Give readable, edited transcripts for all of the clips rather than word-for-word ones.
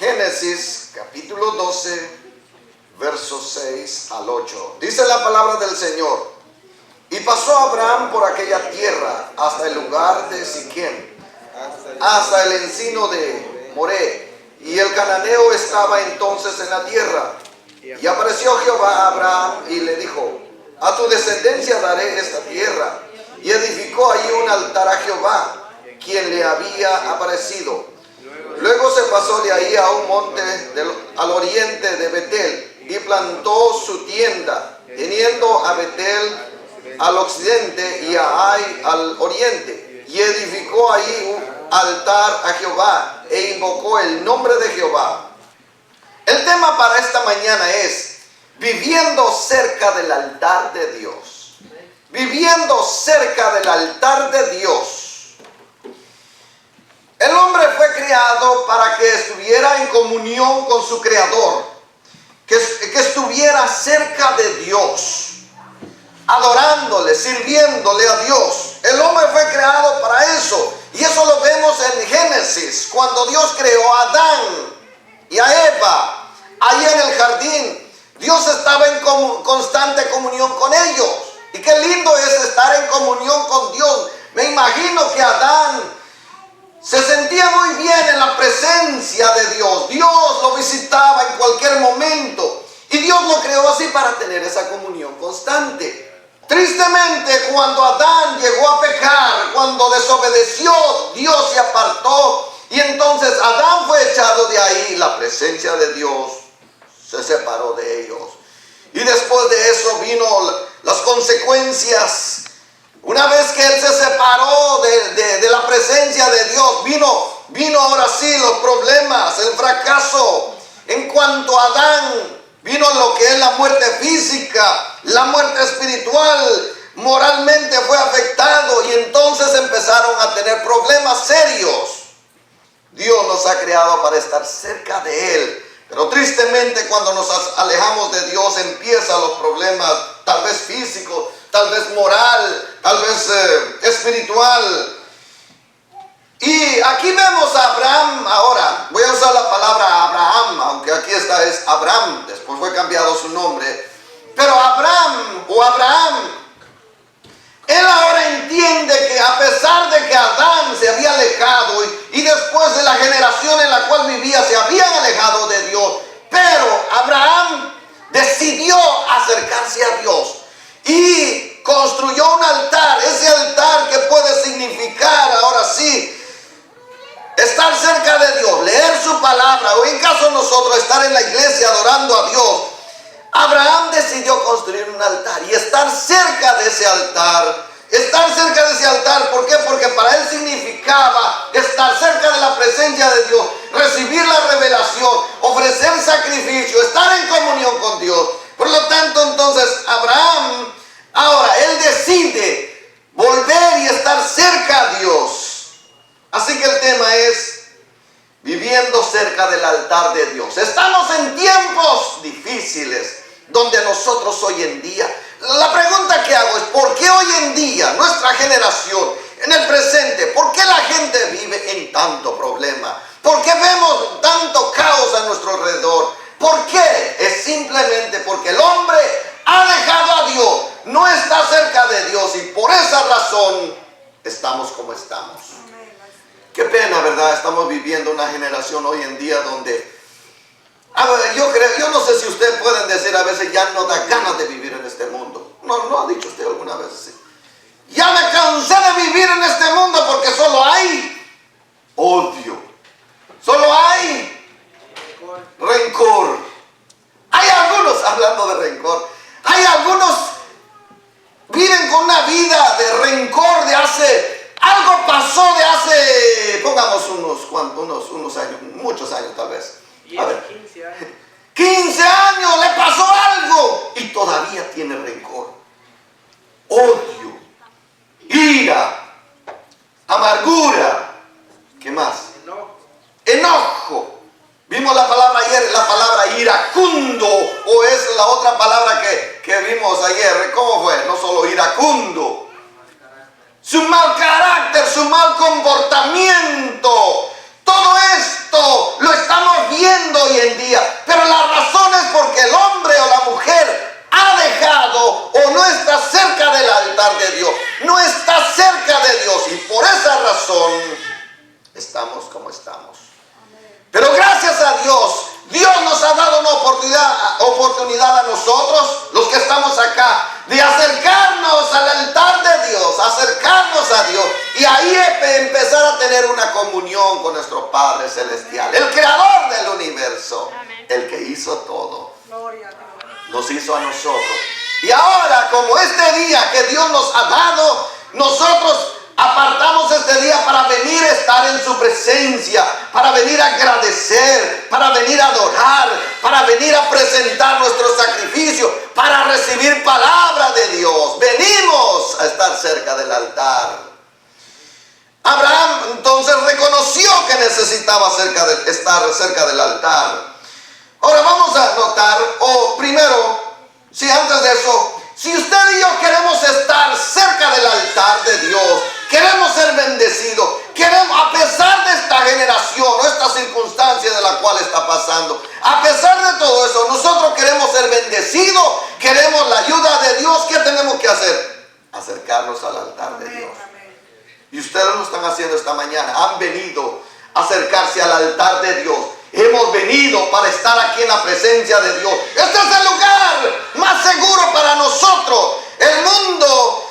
Génesis capítulo 12, versos 6 al 8. Dice la palabra del Señor: y pasó Abraham por aquella tierra hasta el lugar de Siquem, hasta el encino de Moré, y el cananeo estaba entonces en la tierra. Y apareció Jehová a Abraham y le dijo: a tu descendencia daré esta tierra. Y edificó ahí un altar a Jehová, quien le había aparecido. Luego se pasó de ahí a un monte al oriente de Betel y plantó su tienda, teniendo a Betel al occidente y a Ai al oriente. Y edificó ahí un altar a Jehová e invocó el nombre de Jehová. El tema para esta mañana es viviendo cerca del altar de Dios. Viviendo cerca del altar de Dios. El hombre fue creado para que estuviera en comunión con su Creador, que estuviera cerca de Dios, adorándole, sirviéndole a Dios. El hombre fue creado para eso, y eso lo vemos en Génesis, cuando Dios creó a Adán y a Eva, ahí en el jardín. Dios estaba en constante comunión con ellos. Y qué lindo es estar en comunión con Dios. Me imagino que Adán se sentía muy bien en la presencia de Dios. Dios lo visitaba en cualquier momento. Y Dios lo creó así para tener esa comunión constante. Tristemente, cuando Adán llegó a pecar, cuando desobedeció, Dios se apartó. Y entonces Adán fue echado de ahí. La presencia de Dios se separó de ellos. Y después de eso vino las consecuencias. Una vez que él se separó de la presencia de Dios, vino ahora sí los problemas, el fracaso. En cuanto a Adán, vino lo que es la muerte física, la muerte espiritual. Moralmente fue afectado y entonces empezaron a tener problemas serios. Dios nos ha creado para estar cerca de Él. Pero tristemente, cuando nos alejamos de Dios, empiezan los problemas, tal vez físicos, tal vez moral, tal vez espiritual. Y aquí vemos a Abraham. Ahora voy a usar la palabra Abraham, aunque aquí está es Abraham, después fue cambiado su nombre. Pero Abraham, él ahora entiende que a pesar de que Adán se había alejado y después de la generación en la cual vivía se habían alejado de Dios, pero Abraham decidió acercarse a Dios y construyó un altar. Ese altar que puede significar ahora sí estar cerca de Dios, leer su palabra, o en caso nosotros estar en la iglesia adorando a Dios. Abraham decidió construir un altar y estar cerca de ese altar. ¿Por qué? Porque para él significaba estar cerca de la presencia de Dios, recibir la revelación, ofrecer sacrificio, estar en comunión con Dios. Por lo tanto, entonces, Abraham, ahora, él decide volver y estar cerca a Dios. Así que el tema es viviendo cerca del altar de Dios. Estamos en tiempos difíciles, donde nosotros hoy en día, la pregunta que hago es: ¿por qué hoy en día, nuestra generación, en el presente, por qué la gente vive en tanto problema? ¿Por qué vemos tanto caos a nuestro alrededor? ¿Por qué? Es simplemente porque el hombre ha dejado a Dios, no está cerca de Dios, y por esa razón estamos como estamos. Qué pena, ¿verdad? Estamos viviendo una generación hoy en día donde yo no sé si ustedes pueden decir a veces: ya no da ganas de vivir en este mundo. ¿No ha dicho usted alguna vez así? Ya me cansé de vivir en este mundo porque solo hay odio, solo hay rencor. Hay algunos, hablando de rencor, hay algunos viven con una vida de rencor de algo pasó de hace, pongamos unos años, muchos años tal vez. A ver, 15 años. 15 años le pasó algo y todavía tiene rencor, odio, ira, amargura. ¿Qué más? Enojo. Vimos la palabra ayer, la palabra iracundo, o es la otra palabra que vimos ayer. ¿Cómo fue? No solo iracundo. Su mal carácter, su mal comportamiento. Todo esto lo estamos viendo razón estamos como estamos. Pero gracias a Dios, Dios nos ha dado una oportunidad a nosotros, los que estamos acá, de acercarnos al altar de Dios, acercarnos a Dios y ahí empezar a tener una comunión con nuestro Padre Celestial, el Creador del universo, el que hizo todo, nos hizo a nosotros. Y ahora, como este día que Dios nos ha dado, nosotros apartamos este día para venir a estar en su presencia, para venir a agradecer, para venir a adorar, para venir a presentar nuestro sacrificio, para recibir palabra de Dios. Venimos a estar cerca del altar. Abraham entonces reconoció que necesitaba estar cerca del altar. Ahora vamos a notar, antes de eso, si usted y yo queremos estar cerca del altar de Dios, queremos ser bendecidos, a pesar de esta generación o esta circunstancia de la cual está pasando, a pesar de todo eso, nosotros queremos ser bendecidos, queremos la ayuda de Dios. ¿Qué tenemos que hacer? Acercarnos al altar de Dios. Y ustedes lo están haciendo esta mañana. Han venido a acercarse al altar de Dios. Hemos venido para estar aquí en la presencia de Dios. Este es el lugar más seguro para nosotros. El mundo,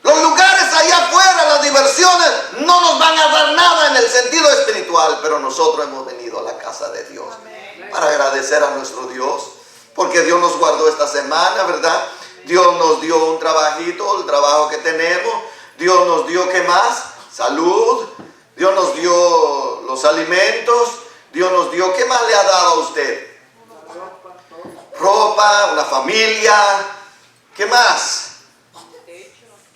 los lugares allá afuera, las diversiones, no nos van a dar nada en el sentido espiritual. Pero nosotros hemos venido a la casa de Dios para agradecer a nuestro Dios. Porque Dios nos guardó esta semana, ¿verdad? Dios nos dio un trabajito, el trabajo que tenemos. Dios nos dio, ¿qué más? Salud. Dios nos dio los alimentos. Dios nos dio, ¿qué más le ha dado a usted? Ropa, una familia, ¿qué más?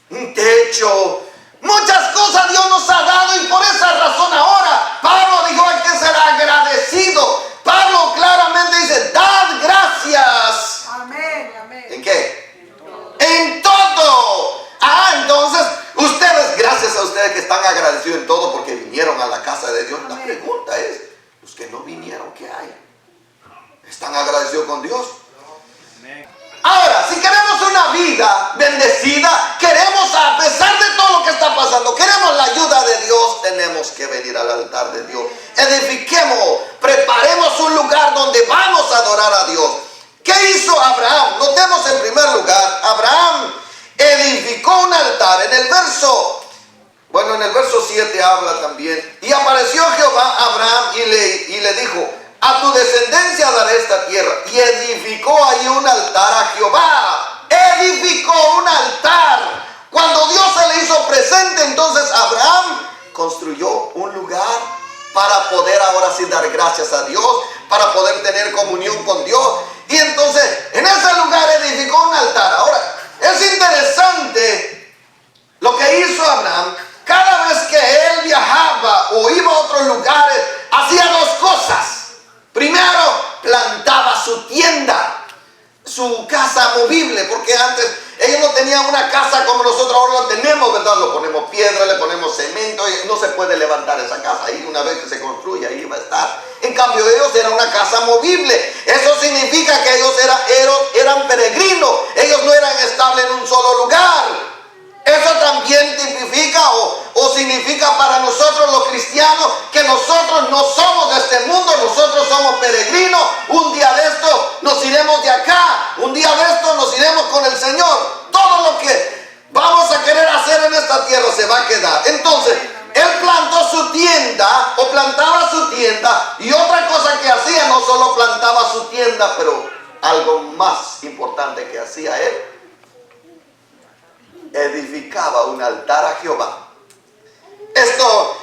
Un techo. Muchas cosas Dios nos ha dado y por esa razón ahora Pablo dijo, hay que ser agradecido. Pablo claramente dice, dad gracias. Amén, amén. ¿En qué? En todo. Entonces, gracias a ustedes que están agradecidos en todo porque vinieron a la casa de Dios. La pregunta es, los que no vinieron, ¿qué hay? ¿Están agradecidos con Dios? Ahora, si queremos una vida bendecida, a pesar de todo lo que está pasando, queremos la ayuda de Dios, tenemos que venir al altar de Dios. Edifiquemos, preparemos un lugar donde vamos a adorar a Dios. ¿Qué hizo Abraham? Notemos en primer lugar, Abraham edificó un altar. En el verso 7 habla también. Y apareció Jehová a Abraham y le dijo, a tu descendencia daré esta tierra. Y edificó ahí un altar a Jehová. Edificó un altar. Cuando Dios se le hizo presente, entonces Abraham construyó un lugar para poder ahora sí dar gracias a Dios, para poder tener comunión con Dios. Y entonces en ese lugar edificó un altar. Ahora, es interesante lo que hizo Abraham. Cada vez que él viajaba o iba a otros lugares, hacía dos cosas. Primero, plantaba su tienda, su casa movible, porque antes ellos no tenían una casa como nosotros ahora lo tenemos, ¿verdad? Lo ponemos piedra, le ponemos cemento y no se puede levantar esa casa. Ahí una vez que se construye, ahí va a estar. En cambio, ellos eran una casa movible. Eso significa que ellos eran peregrinos. Ellos no eran estables en un solo lugar. Eso también tipifica o significa para nosotros los cristianos que nosotros no somos de este mundo, nosotros somos peregrinos. Un día de esto nos iremos de acá, un día de esto nos iremos con el Señor. Todo lo que vamos a querer hacer en esta tierra se va a quedar. Entonces, él plantó su tienda o plantaba su tienda, y otra cosa que hacía, no solo plantaba su tienda, pero algo más importante que hacía él, edificaba un altar a Jehová. Esto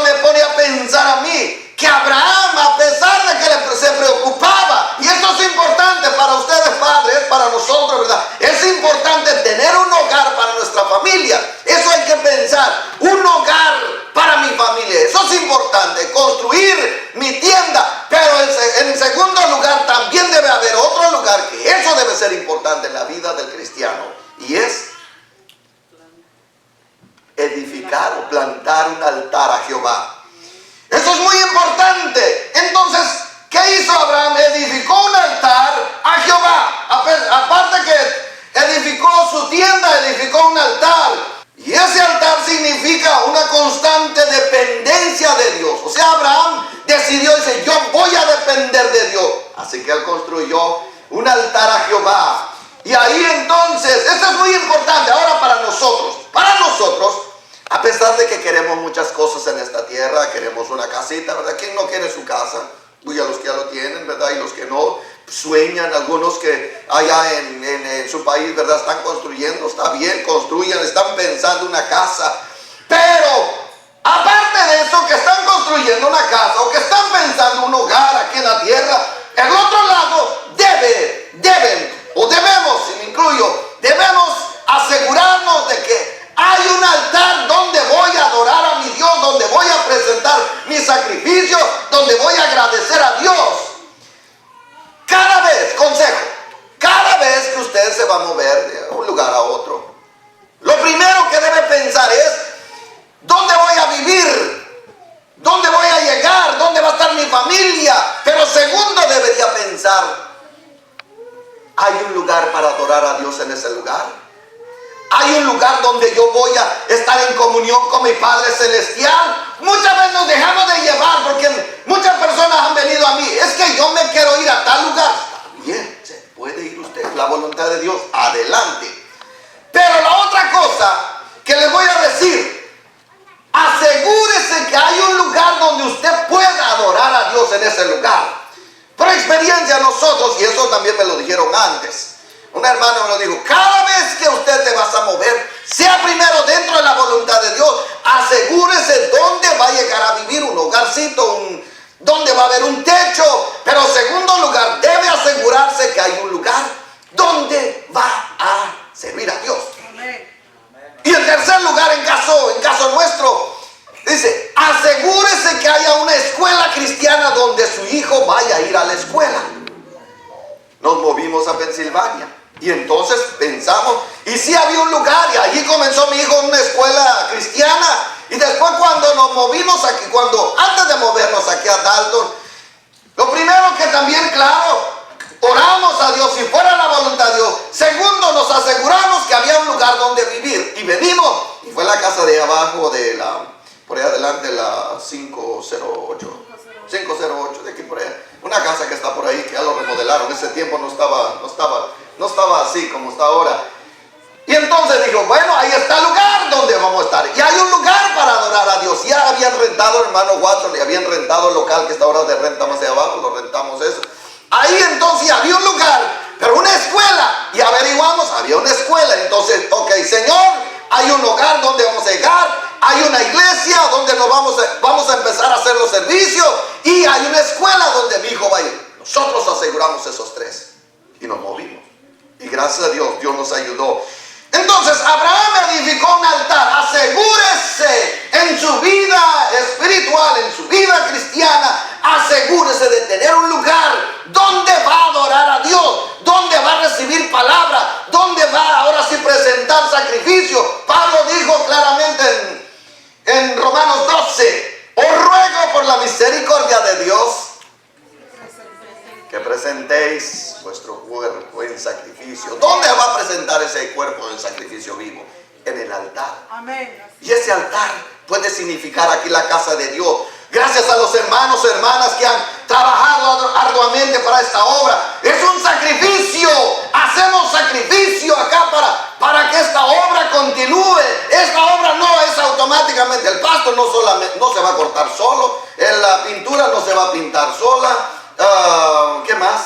me pone a pensar a mí que Abraham, a pesar de que se preocupaba, y esto es importante para ustedes padres, para nosotros, ¿verdad? Es importante tener un hogar para nuestra familia. Eso hay que pensar, un hogar para mi familia. Eso es importante, construir mi tienda. Pero en segundo lugar también debe haber otro lugar que eso debe ser importante en la vida del cristiano, y es edificar o plantar un altar a Jehová. Eso es muy importante. Entonces, ¿qué hizo Abraham? Edificó un altar a Jehová. Aparte que edificó su tienda, edificó un altar. Y ese altar significa una constante de de Dios. O sea, Abraham decidió, dice, yo voy a depender de Dios. Así que él construyó un altar a Jehová. Y ahí entonces, esto es muy importante ahora para nosotros, a pesar de que queremos muchas cosas en esta tierra, queremos una casita, ¿verdad? ¿Quién no quiere su casa? Uy, a los que ya lo tienen, ¿verdad? Y los que no, sueñan, algunos que allá en su país, ¿verdad? Están construyendo, está bien, construyan, están pensando una casa. Pero, aparte de eso, que están construyendo una casa o que están pensando un hogar aquí en la tierra, el otro lado debemos, y me incluyo, debemos asegurarnos de que hay un altar donde voy a adorar a mi Dios, donde voy a presentar mi sacrificio, donde voy a agradecer a Dios. Cada vez que usted se va a mover de un lugar a otro, lo primero que debe pensar es, ¿dónde voy a vivir? ¿Dónde voy a llegar? ¿Dónde va a estar mi familia? Pero segundo, debería pensar, ¿hay un lugar para adorar a Dios en ese lugar? ¿Hay un lugar donde yo voy a estar en comunión con mi Padre Celestial? Muchas veces nos dejamos de llevar porque muchas personas han venido a mí. Es que yo me quiero ir a tal lugar. Está bien, se puede ir usted. La voluntad de Dios, adelante. Pero la otra cosa que les voy a decir, asegúrese que hay un lugar donde usted pueda adorar a Dios en ese lugar. Por experiencia nosotros, y eso también me lo dijeron antes, un hermano me lo dijo, cada vez que usted te vas a mover, sea primero dentro de la voluntad de Dios, asegúrese dónde va a llegar a vivir, un hogarcito, donde va a haber un techo, pero en segundo lugar, debe asegurarse que hay un lugar donde va a servir a Dios. Amén. Y en tercer lugar, en caso nuestro, dice, asegúrese que haya una escuela cristiana donde su hijo vaya a ir a la escuela. Nos movimos a Pensilvania y entonces pensamos, y sí había un lugar, y allí comenzó mi hijo en una escuela cristiana. Y después cuando nos movimos aquí, antes de movernos aquí a Dalton, lo primero que también, claro, oramos a Dios si fuera la voluntad de Dios. Segundo, nos aseguramos que había un lugar donde vivir. Y venimos, y fue la casa de abajo por ahí adelante, la 508, de aquí por allá. Una casa que está por ahí, que ya lo remodelaron. En ese tiempo no estaba así como está ahora. Y entonces dijo, bueno, ahí está el lugar donde vamos a estar. Y hay un lugar para adorar a Dios. Ya habían rentado, hermano Watson, le habían rentado el local que está ahora de renta más de abajo, lo rentamos eso. Ahí entonces había un lugar, pero una escuela. Y averiguamos, había una escuela. Entonces, ok, Señor, hay un lugar donde vamos a llegar. Hay una iglesia donde nos vamos a empezar a hacer los servicios. Y hay una escuela donde mi hijo va a ir. Nosotros aseguramos esos tres. Y nos movimos. Y gracias a Dios, Dios nos ayudó. Entonces Abraham edificó un altar. Asegúrese en su vida espiritual, en su vida cristiana, asegúrese de tener un lugar donde va a adorar a Dios, donde va a recibir palabra, donde va ahora sí presentar sacrificio. Pablo dijo claramente en Romanos 12, os ruego por la misericordia de Dios que presentéis vuestro cuerpo en sacrificio. ¿Dónde va a presentar ese cuerpo en sacrificio vivo? En el altar. Amén. Y ese altar puede significar aquí la casa de Dios. Gracias a los hermanos y hermanas que han trabajado arduamente para esta obra. Es un sacrificio. Hacemos sacrificio acá para que esta obra continúe. Esta obra no es automáticamente. El pasto no se va a cortar solo. La pintura no se va a pintar sola. ¿Qué más?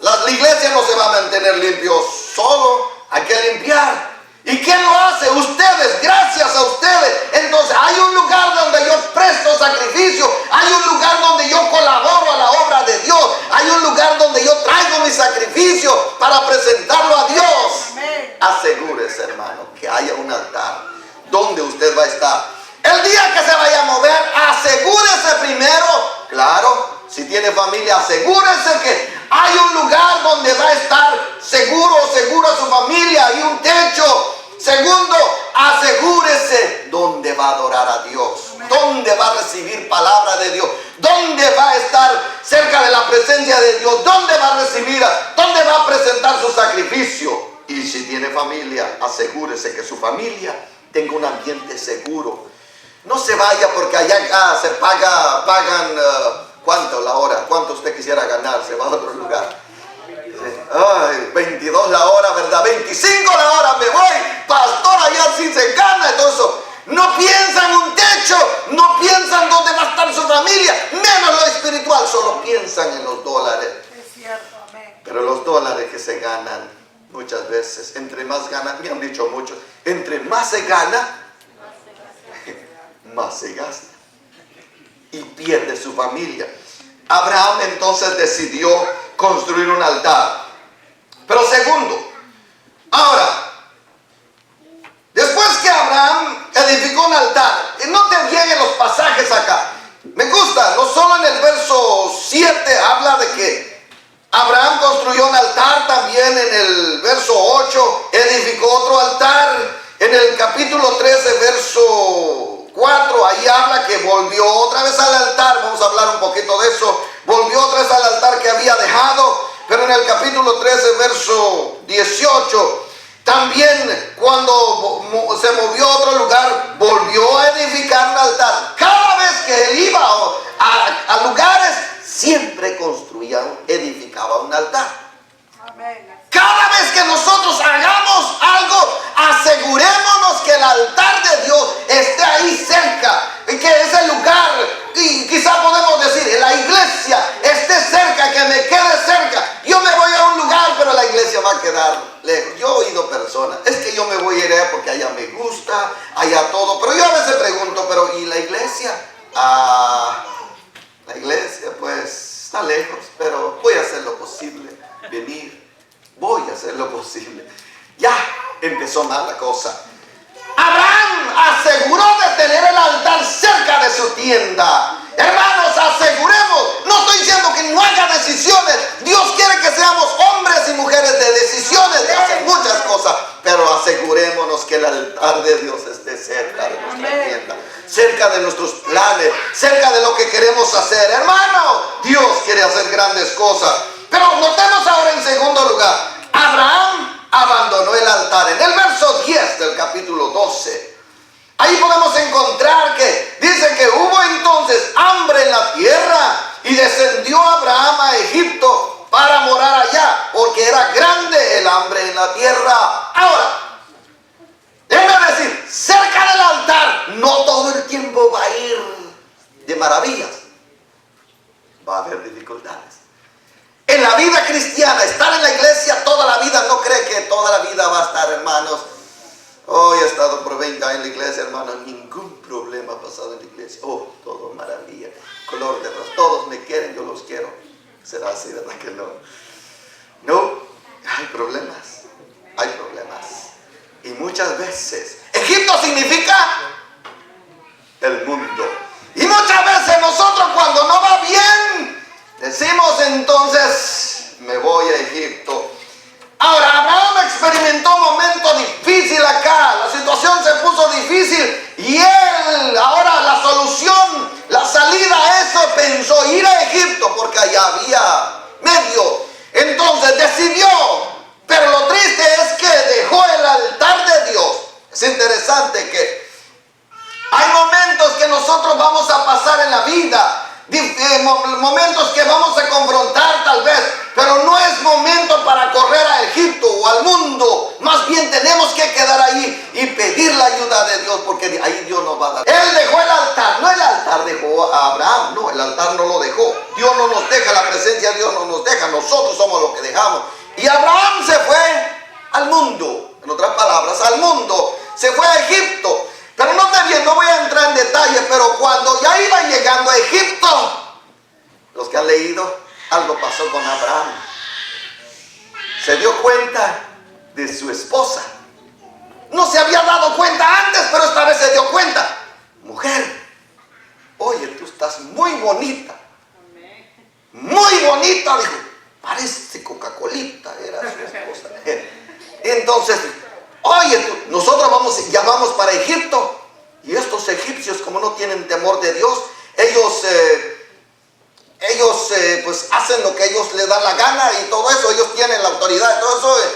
La iglesia no se va a mantener limpio solo. Hay que limpiar. ¿Y quién lo hace? Ustedes, gracias a ustedes. Entonces hay un lugar donde yo presto sacrificio. Hay un lugar donde yo colaboro a la obra de Dios. Hay un lugar donde yo traigo mi sacrificio para presentarlo a Dios. Amén. Asegúrese, hermano, que haya un altar donde usted va a estar. El día que se vaya a mover, asegúrese primero, claro, si tiene familia, asegúrese que hay un lugar donde va a estar segura su familia, hay un techo. Segundo, asegúrese donde va a adorar a Dios, donde va a recibir palabra de Dios, donde va a estar cerca de la presencia de Dios, donde va a presentar su sacrificio. Y si tiene familia, asegúrese que su familia tenga un ambiente seguro. No se vaya porque allá se pagan ¿cuánto la hora? ¿Cuánto usted quisiera ganar? Se va a otro lugar. Ay, 22 la hora, ¿verdad? 25 la hora, me voy, pastor, allá sí se gana. Todo eso. No piensan un techo, no piensan dónde va a estar su familia, menos lo espiritual, solo piensan en los dólares. Es cierto, amén. Pero los dólares que se ganan muchas veces, entre más ganan, me han dicho muchos, entre más se gana, más se gasta y pierde su familia. Abraham entonces decidió construir un altar. Pero segundo, ahora, después que Abraham edificó un altar, y no te lleguen los pasajes acá, me gusta, no solo en el verso 7 habla de que Abraham construyó un altar, también en el verso 8 edificó otro altar, en el capítulo 13 verso 4, ahí habla que volvió otra vez al altar, vamos a hablar un poquito de eso, volvió otra vez al altar que había dejado, pero en el capítulo 13 verso 18, también cuando se movió a otro lugar, volvió a edificar un altar. Cada vez que él iba a lugares, siempre edificaba un altar. Amén. Cada vez que nosotros hagamos algo, asegurémonos que el altar de Dios esté ahí cerca, y que ese lugar, y quizá podemos decir, la iglesia esté cerca, que me quede cerca. Yo me voy a un lugar, pero la iglesia va a quedar lejos. Yo he oído personas, es que yo me voy a ir allá porque allá me gusta, allá todo, pero yo a veces pregunto, pero ¿y la iglesia? La iglesia pues está lejos, pero voy a hacer lo posible, venir. Voy a hacer lo posible. Ya empezó mal la cosa. Abraham aseguró de tener el altar cerca de su tienda. Hermanos, aseguremos. No estoy diciendo que no haga decisiones. Dios quiere que seamos hombres y mujeres de decisiones, de hacer muchas cosas. Pero asegurémonos que el altar de Dios esté cerca de nuestra tienda, cerca de nuestros planes, cerca de lo que queremos hacer. Hermano, Dios quiere hacer grandes cosas. Pero notemos ahora en segundo lugar, Abraham abandonó el altar. En el verso 10 del capítulo 12, ahí podemos encontrar que dice que hubo entonces hambre en la tierra y descendió Abraham a Egipto para morar allá, porque era grande el hambre en la tierra. Ahora, déjame decir, cerca del altar no todo el tiempo va a ir de maravillas, va a haber dificultades. En la vida cristiana, estar en la iglesia toda la vida, no cree que toda la vida va a estar, hermanos. Hoy he estado por 20 años en la iglesia, hermanos, ningún problema ha pasado en la iglesia. Oh, todo maravilla, color de rosa, todos me quieren, yo los quiero. Será así, ¿verdad que no? No, hay problemas, hay problemas. Y muchas veces, Egipto significa el mundo. Y muchas veces nosotros cuando no va bien, decimos entonces, me voy a Egipto. Ahora, Abraham experimentó un momento difícil acá. La situación se puso difícil. Y él, ahora la solución, la salida a eso, pensó ir a Egipto porque allá había medio. Entonces decidió. Pero lo triste es que dejó el altar de Dios. Es interesante que hay momentos que nosotros vamos a pasar en la vida. Momentos que vamos a confrontar tal vez, pero no es momento para correr a Egipto o al mundo. Más bien tenemos que quedar ahí y pedir la ayuda de Dios, porque ahí Dios nos va a dar. Él dejó el altar, no el altar dejó a Abraham, no, el altar no lo dejó. Dios no nos deja, la presencia de Dios no nos deja, nosotros somos los que dejamos. Y Abraham se fue al mundo, en otras palabras, al mundo, se fue a Egipto. Pero no te bien, no voy a entrar en detalles, pero cuando ya iba llegando a Egipto, los que han leído, algo pasó con Abraham. Se dio cuenta de su esposa. No se había dado cuenta antes, pero esta vez se dio cuenta. Mujer, oye, tú estás muy bonita. Muy bonita, dijo. Parece Coca-Colita, era su esposa. Entonces, oye, nosotros llamamos para Egipto, y estos egipcios, como no tienen temor de Dios, ellos pues hacen lo que ellos les dan la gana y todo eso, ellos tienen la autoridad y todo eso.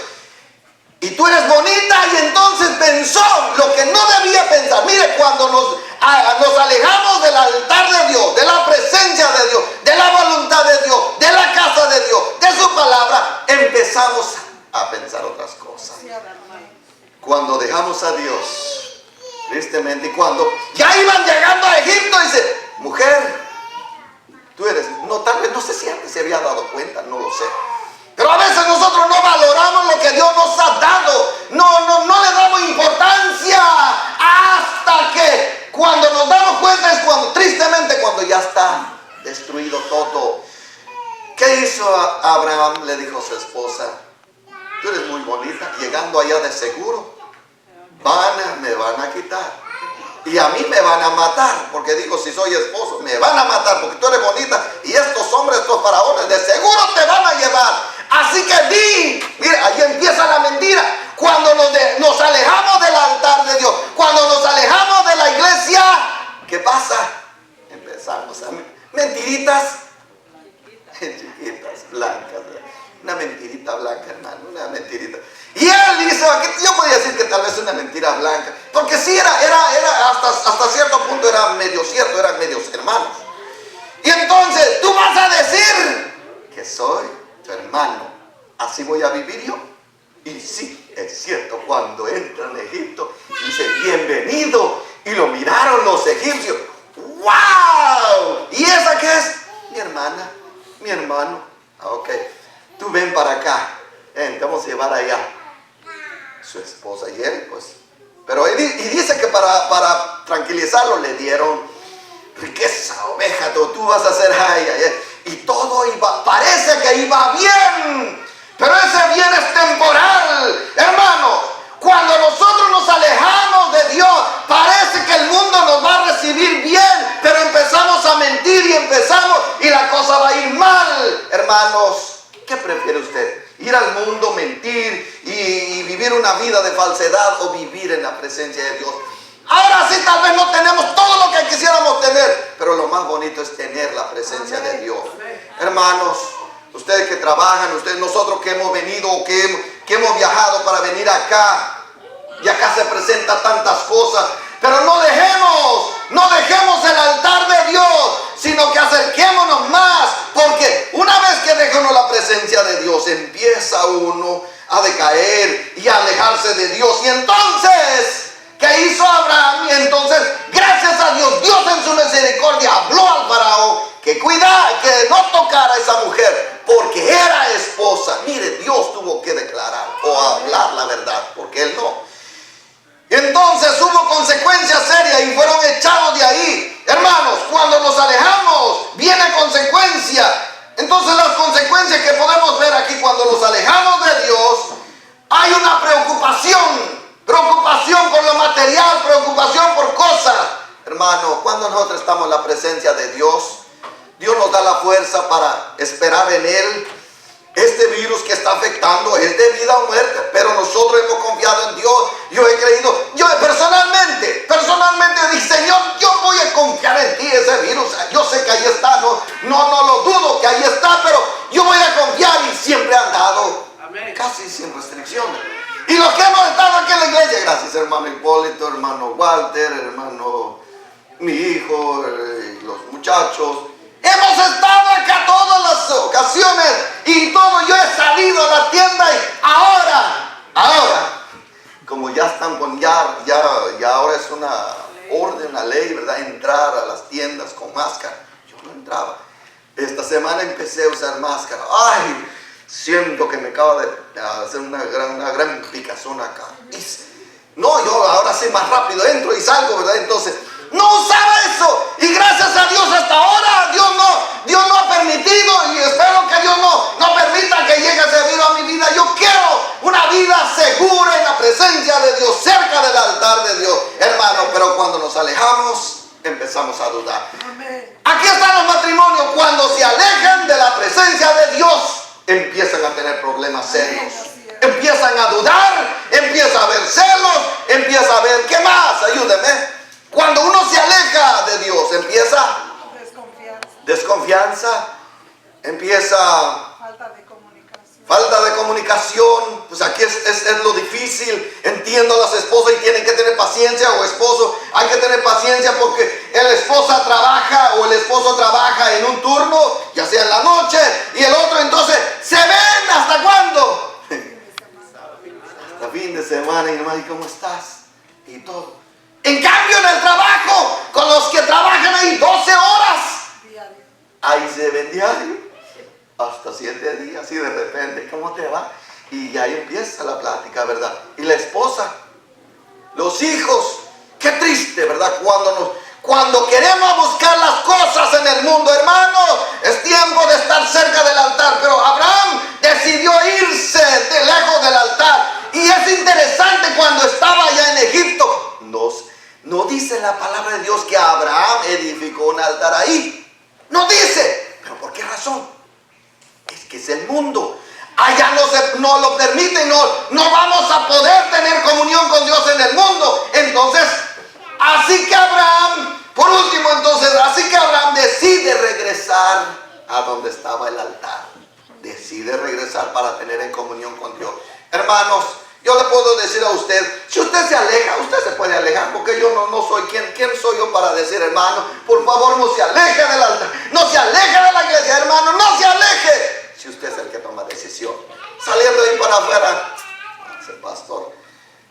Y tú eres bonita, y entonces pensó lo que no debía pensar. Mire, cuando nos alejamos del altar de Dios, de la presencia de Dios, de la voluntad de Dios, de la casa de Dios, de su palabra, empezamos a pensar otras cosas. Cuando dejamos a Dios, tristemente, y cuando ya iban llegando a Egipto, dice, mujer, tú eres, no, tal vez, no sé si antes se había dado cuenta, no lo sé. Pero a veces nosotros no valoramos lo que Dios nos ha dado. No le damos importancia hasta que cuando nos damos cuenta es cuando, tristemente, cuando ya está destruido todo. ¿Qué hizo Abraham? Le dijo a su esposa, tú eres muy bonita, llegando allá de seguro, me van a quitar. Y a mí me van a matar, porque digo, si soy esposo, me van a matar, porque tú eres bonita, y estos hombres, estos faraones, de seguro te van a llevar. Así que mira, ahí empieza la mentira. Cuando nos alejamos del altar de Dios, cuando nos alejamos de la iglesia, ¿qué pasa? Empezamos a mentiritas, chiquitas, blancas, una mentirita blanca, hermano, una mentirita. Y él dice, yo podría decir que tal vez una mentira blanca, porque sí era hasta cierto punto era medio cierto, eran medios hermanos. Y entonces, tú vas a decir que soy tu hermano, así voy a vivir yo. Y sí, es cierto, cuando entra en Egipto, dice, bienvenido, y lo miraron los egipcios. ¡Wow! ¿Y esa qué es? Mi hermana, mi hermano. Ok, tú ven para acá, te vamos a llevar allá. Su esposa y él, pues. Pero y dice que para tranquilizarlo le dieron riqueza, oveja, tú vas a hacer y todo parece que iba bien, pero ese bien es temporal, hermano. Cuando nosotros nos alejamos de Dios, parece que el mundo nos va a recibir bien, pero empezamos a mentir y la cosa va a ir mal, hermanos. ¿Qué prefiere usted? ¿Ir al mundo, mentir y vivir una vida de falsedad, o vivir en la presencia de Dios? Ahora sí, tal vez no tenemos todo lo que quisiéramos tener, pero lo más bonito es tener la presencia de Dios. Hermanos, ustedes que trabajan, nosotros que hemos venido, que hemos viajado para venir acá, y acá se presentan tantas cosas, pero no dejemos el altar de Dios, sino que acerquémonos más, porque una vez que dejamos la presencia de Dios, empieza uno a decaer y a alejarse de Dios. Y entonces, ¿qué hizo Abraham? Y entonces, gracias a Dios, Dios en su misericordia habló al faraón que que no tocara a esa mujer, porque era esposa. Mire, Dios tuvo que declarar o hablar la verdad, porque él no. Y entonces hubo consecuencias serias y fueron echados de ahí. Hermanos, cuando nos alejamos, viene consecuencia. Entonces las consecuencias que podemos ver aquí cuando nos alejamos de Dios, hay una preocupación por lo material, preocupación por cosas. Hermano, cuando nosotros estamos en la presencia de Dios, Dios nos da la fuerza para esperar en Él. Este virus que está afectando es de vida o muerte, pero nosotros hemos confiado en Dios. Yo he creído, yo personalmente dije, Señor, yo voy a confiar en ti, ese virus. Yo sé que ahí está, no lo dudo que ahí está, pero yo voy a confiar, y siempre han dado, casi sin restricciones. Y los que hemos estado aquí en la iglesia, gracias hermano Hipólito, hermano Walter, hermano, mi hijo, los muchachos, hemos estado acá todas las ocasiones y todo. Yo he salido a la tienda y ahora, como ya están con ya ahora es una orden, una ley, ¿verdad? Entrar a las tiendas con máscara. Yo no entraba. Esta semana empecé a usar máscara. Ay, siento que me acaba de hacer una gran picazón acá. No, yo ahora sí más rápido entro y salgo, ¿verdad? Entonces, no usaba eso, y gracias a Dios hasta ahora Dios no ha permitido, y espero que Dios no permita que llegue ese virus a mi vida. Yo quiero una vida segura en la presencia de Dios, cerca del altar de Dios, hermano. Pero cuando nos alejamos, empezamos a dudar. Aquí están los matrimonios, cuando se alejan de la presencia de Dios, empiezan a tener problemas serios. Empiezan a dudar, empieza a haber celos, empieza a haber, ¿qué más? Ayúdeme. Cuando uno se aleja de Dios, empieza desconfianza, empieza falta de comunicación. Falta de comunicación, pues aquí es lo difícil. Entiendo las esposas y tienen que tener paciencia, o esposo, hay que tener paciencia porque la esposa trabaja o el esposo trabaja en un turno, ya sea en la noche, y el otro entonces se ven ¿hasta cuándo? Hasta fin de semana, y nomás, ¿y cómo estás? Y todo. En cambio en el trabajo, con los que trabajan ahí 12 horas, ahí se ven diario. Hasta 7 días y de repente, ¿cómo te va? Y ahí empieza la plática, ¿verdad? Y la esposa, los hijos, qué triste, ¿verdad? Cuando queremos buscar las cosas en el mundo, hermano, es tiempo de estar cerca del altar. Pero Abraham decidió irse de lejos del altar. Y es interesante, cuando estaba allá en Egipto, no dice la palabra de Dios que Abraham edificó un altar ahí. No dice. ¿Pero por qué razón? Es que es el mundo. Allá no lo permite, no vamos a poder tener comunión con Dios en el mundo. Entonces, así que Abraham decide regresar a donde estaba el altar. Decide regresar para tener en comunión con Dios. Hermanos, yo le puedo decir a usted, si usted se aleja, usted se puede alejar, porque yo no soy ¿quién soy yo para decir, hermano, por favor no se aleje del altar, no se aleje de la iglesia, hermano, no se aleje? Si usted es el que toma decisión, saliendo ahí para afuera, ese pastor.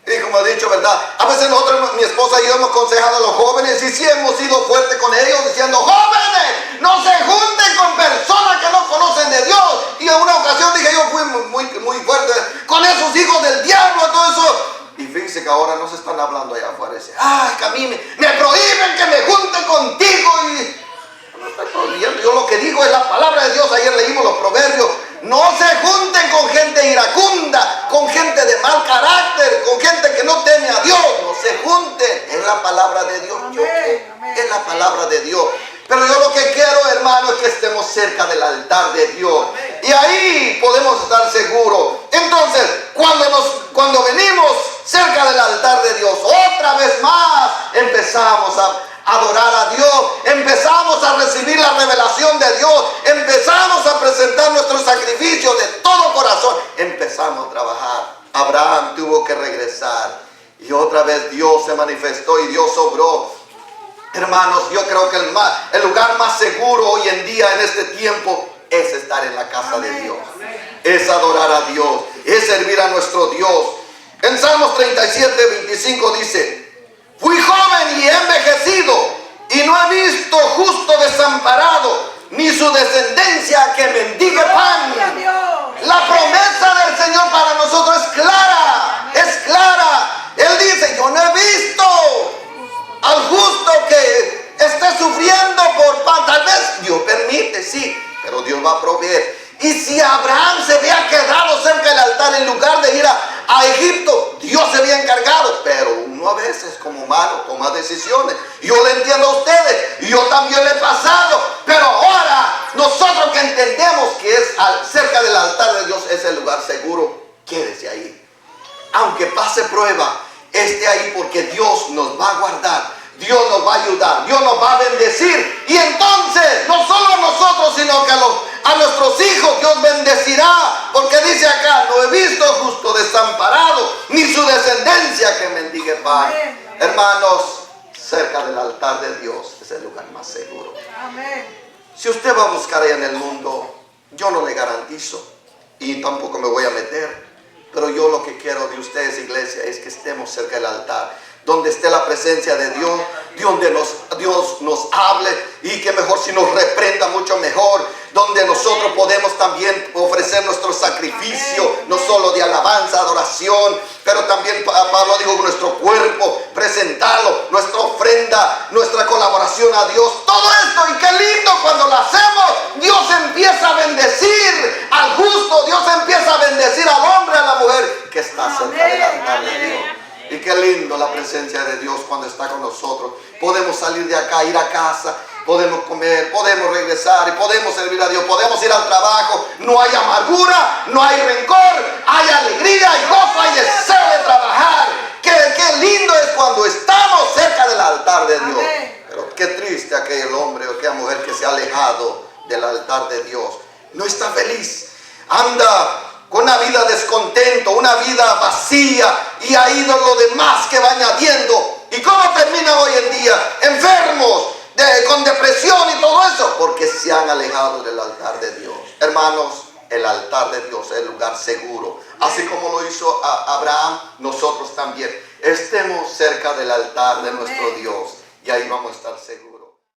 Y como he dicho, ¿verdad? A veces nosotros, mi esposa y yo, hemos aconsejado a los jóvenes, y sí hemos sido fuertes con ellos, diciendo, jóvenes, no se junten con personas que no conocen de Dios. Y en una ocasión dije, yo fui muy fuerte con esos hijos del diablo, todo eso. Y fíjense que ahora no se están hablando allá afuera. Dice, ay, que a mí me prohíben que me junte contigo. Y no estoy prohibiendo, yo lo que digo es la palabra de Dios. Ayer leímos los proverbios. No se junten con gente iracunda, con gente de mal carácter, con gente que no teme a Dios. No se junten. Es la palabra de Dios. Es la palabra de Dios. Pero yo lo que quiero, hermano, es que estemos cerca del altar de Dios. Y ahí podemos estar seguros. Entonces, cuando venimos cerca del altar de Dios, otra vez más empezamos a adorar a Dios, empezamos a recibir la revelación de Dios, empezamos a presentar nuestros sacrificios de todo corazón, empezamos a trabajar. Abraham tuvo que regresar y otra vez Dios se manifestó y Dios obró. Hermanos, yo creo que el lugar más seguro hoy en día, en este tiempo, es estar en la casa de Dios, es adorar a Dios, es servir a nuestro Dios. En Salmos 37:25 dice, fui joven y he envejecido, y no he visto justo desamparado, ni su descendencia que mendigue pan. La promesa del Señor para nosotros es clara, es clara. Él dice, yo no he visto al justo que esté sufriendo por pan. Tal vez Dios permite, sí, pero Dios va a proveer. Y si Abraham se había quedado cerca del altar en lugar de ir a Egipto, Dios se había encargado. Pero uno a veces como humano toma decisiones. Yo le entiendo a ustedes, y yo también le he pasado. Pero ahora nosotros que entendemos que es cerca del altar de Dios es el lugar seguro, quédese ahí. Aunque pase prueba, esté ahí, porque Dios nos va a guardar, Dios nos va a ayudar, Dios nos va a bendecir. Y entonces, no solo a nosotros, sino que a nuestros hijos Dios bendecirá. Porque dice acá, no he visto justo desamparado, ni su descendencia que mendigue pan. Amén. Hermanos, cerca del altar de Dios es el lugar más seguro. Amén. Si usted va a buscar ahí en el mundo, yo no le garantizo, y tampoco me voy a meter. Pero yo lo que quiero de ustedes, iglesia, es que estemos cerca del altar, donde esté la presencia de Dios, donde Dios nos hable, y que mejor si nos reprenda, mucho mejor, donde nosotros podemos también ofrecer nuestro sacrificio, no solo de alabanza, adoración, pero también Pablo dijo nuestro cuerpo, presentarlo, nuestra ofrenda, nuestra colaboración a Dios, todo esto. Y qué lindo cuando lo hacemos, Dios empieza a bendecir al justo, Dios empieza a bendecir al hombre, a la mujer que está cerca del altar de Dios. Y qué lindo la presencia de Dios cuando está con nosotros. Podemos salir de acá, ir a casa, podemos comer, podemos regresar y podemos servir a Dios, podemos ir al trabajo. No hay amargura, no hay rencor, hay alegría, hay gozo, hay deseo de trabajar. Qué lindo es cuando estamos cerca del altar de Dios. Pero qué triste aquel hombre o aquella mujer que se ha alejado del altar de Dios. No está feliz, anda con una vida descontento, una vida vacía, y ha ido lo demás que va añadiendo. ¿Y cómo termina hoy en día? Enfermos, con depresión y todo eso, porque se han alejado del altar de Dios. Hermanos, el altar de Dios es el lugar seguro. Así como lo hizo Abraham, nosotros también estemos cerca del altar de nuestro Dios, y ahí vamos a estar seguros.